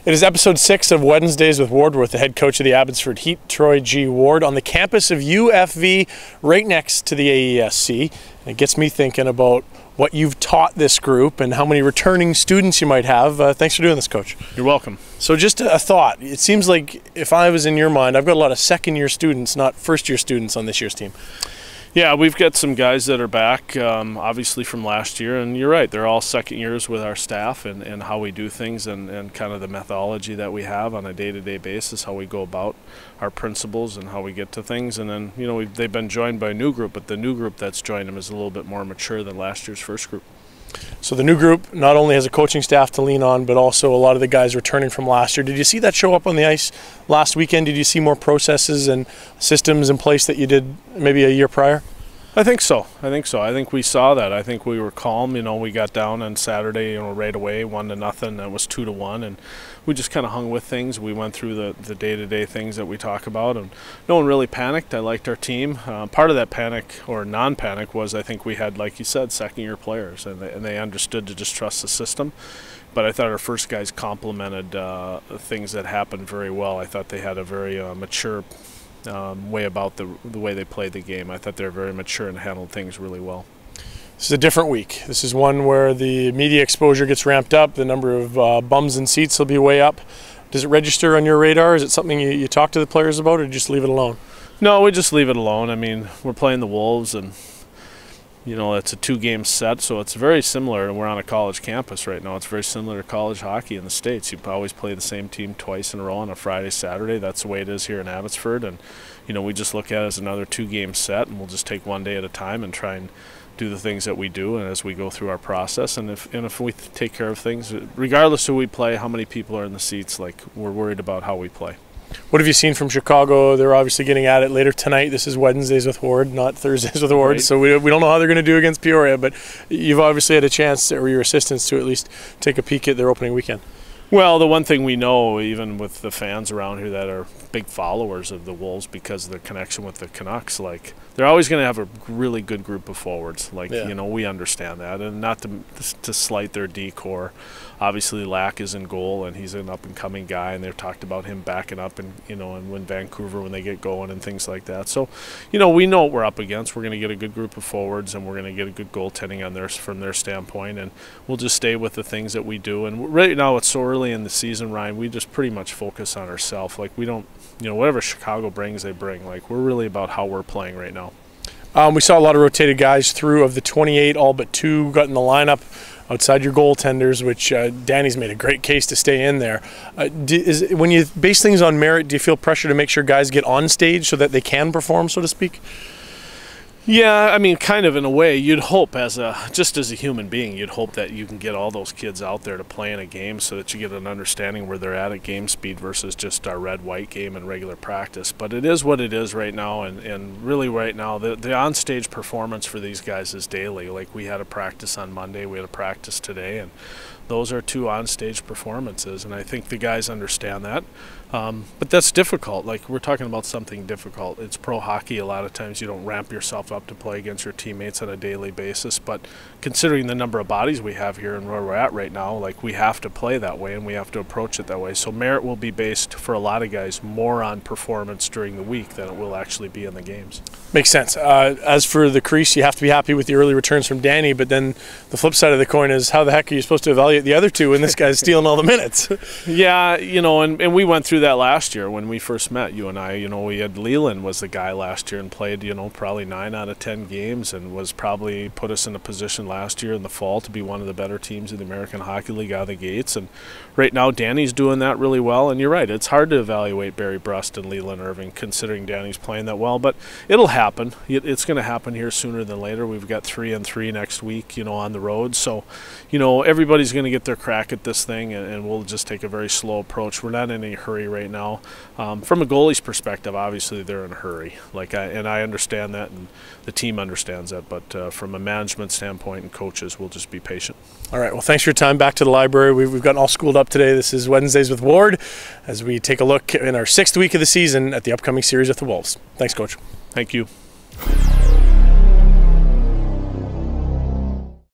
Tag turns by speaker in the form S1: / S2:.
S1: It is episode 6 of Wednesdays with Ward with the head coach of the Abbotsford Heat, Troy G. Ward, on the campus of UFV right next to the AESC. And it gets me thinking about what you've taught this group and how many returning students you might have. Thanks for doing this, Coach.
S2: You're welcome.
S1: So just a thought. It seems like if I was in your mind, I've got a lot of second-year students, not first-year students on this year's team.
S2: Yeah, we've got some guys that are back, obviously from last year, and you're right, they're all second years with our staff and how we do things and kind of the methodology that we have on a day-to-day basis, how we go about our principles and how we get to things. And then, you know, they've been joined by a new group, but the new group that's joined them is a little bit more mature than last year's first group.
S1: So the new group not only has a coaching staff to lean on, but also a lot of the guys returning from last year. Did you see that show up on the ice last weekend? Did you see more processes and systems in place that you did maybe a year prior?
S2: I think so. I think we saw that. I think we were calm. You know, we got down on Saturday, you know, right away, 1-0. That was 2-1, and we just kind of hung with things. We went through the day-to-day things that we talk about, and no one really panicked. I liked our team. Part of that panic or non-panic was I think we had, like you said, second-year players, and they understood to just trust the system. But I thought our first guys complemented things that happened very well. I thought they had a very mature way about the way they played the game. I thought they were very mature and handled things really well.
S1: This is a different week. This is one where the media exposure gets ramped up. The number of bums and seats will be way up. Does it register on your radar? Is it something you talk to the players about, or just leave it alone?
S2: No, we just leave it alone. I mean, we're playing the Wolves, and you know, it's a 2-game set, so it's very similar. We're on a college campus right now. It's very similar to college hockey in the States. You always play the same team twice in a row on a Friday, Saturday. That's the way it is here in Abbotsford. And, you know, we just look at it as another 2-game set, and we'll just take one day at a time and try and do the things that we do and as we go through our process. And if we take care of things, regardless who we play, how many people are in the seats, like, we're worried about how we play.
S1: What have you seen from Chicago? They're obviously getting at it later tonight. This is Wednesdays with Ward, not Thursdays with Ward. Right. So we don't know how they're going to do against Peoria, but you've obviously had a chance, or your assistants, to at least take a peek at their opening weekend.
S2: Well, the one thing we know, even with the fans around here that are big followers of the Wolves because of their connection with the Canucks, like, they're always going to have a really good group of forwards. Like, yeah. You know, we understand that. And not to slight their D-core. Obviously, Lack is in goal, and he's an up-and-coming guy, and they've talked about him backing up and, you know, and when Vancouver, when they get going and things like that. So, you know, we know what we're up against. We're going to get a good group of forwards, and we're going to get a good goaltending on from their standpoint, and we'll just stay with the things that we do. And right now, it's so early in the season, Ryan, we just pretty much focus on ourselves. Like, we don't, you know, whatever Chicago brings, they bring. Like, we're really about how we're playing right now.
S1: We saw a lot of rotated guys through. Of the 28, all but 2 got in the lineup outside your goaltenders, which Danny's made a great case to stay in there. When you base things on merit, do you feel pressure to make sure guys get on stage so that they can perform, so to speak?
S2: Yeah, I mean, kind of in a way. You'd hope, just as a human being, you'd hope that you can get all those kids out there to play in a game so that you get an understanding where they're at game speed versus just our red-white game and regular practice. But it is what it is right now, and really right now, the on-stage performance for these guys is daily. Like, we had a practice on Monday, we had a practice today, and those are 2 on-stage performances, and I think the guys understand that. But that's difficult. Like, we're talking about something difficult. It's pro hockey. A lot of times you don't ramp yourself up to play against your teammates on a daily basis, but considering the number of bodies we have here and where we're at right now, like, we have to play that way and we have to approach it that way. So merit will be based for a lot of guys more on performance during the week than it will actually be in the games.
S1: Makes sense. As for the crease, you have to be happy with the early returns from Danny, but then the flip side of the coin is, how the heck are you supposed to evaluate the other 2 when this guy's stealing all the minutes?
S2: Yeah, you know, and we went through that last year when we first met, you and I. You know, we had Leland was the guy last year and played, you know, probably 9 out of 10 games and was probably put us in a position last year in the fall to be one of the better teams in the American Hockey League out of the gates. And right now Danny's doing that really well, and you're right, it's hard to evaluate Barry Brust and Leland Irving considering Danny's playing that well, but it'll happen. It's going to happen here sooner than later. We've got 3-3 next week, you know, on the road. So, you know, everybody's going to get their crack at this thing, and we'll just take a very slow approach. We're not in any hurry right now. From a goalie's perspective, obviously they're in a hurry. Like, I understand that, and the team understands that. But from a management standpoint and coaches, we'll just be patient.
S1: All right. Well, thanks for your time. Back to the library. We've gotten all schooled up today. This is Wednesdays with Ward, as we take a look in our 6th week of the season at the upcoming series with the Wolves. Thanks, Coach.
S2: Thank you.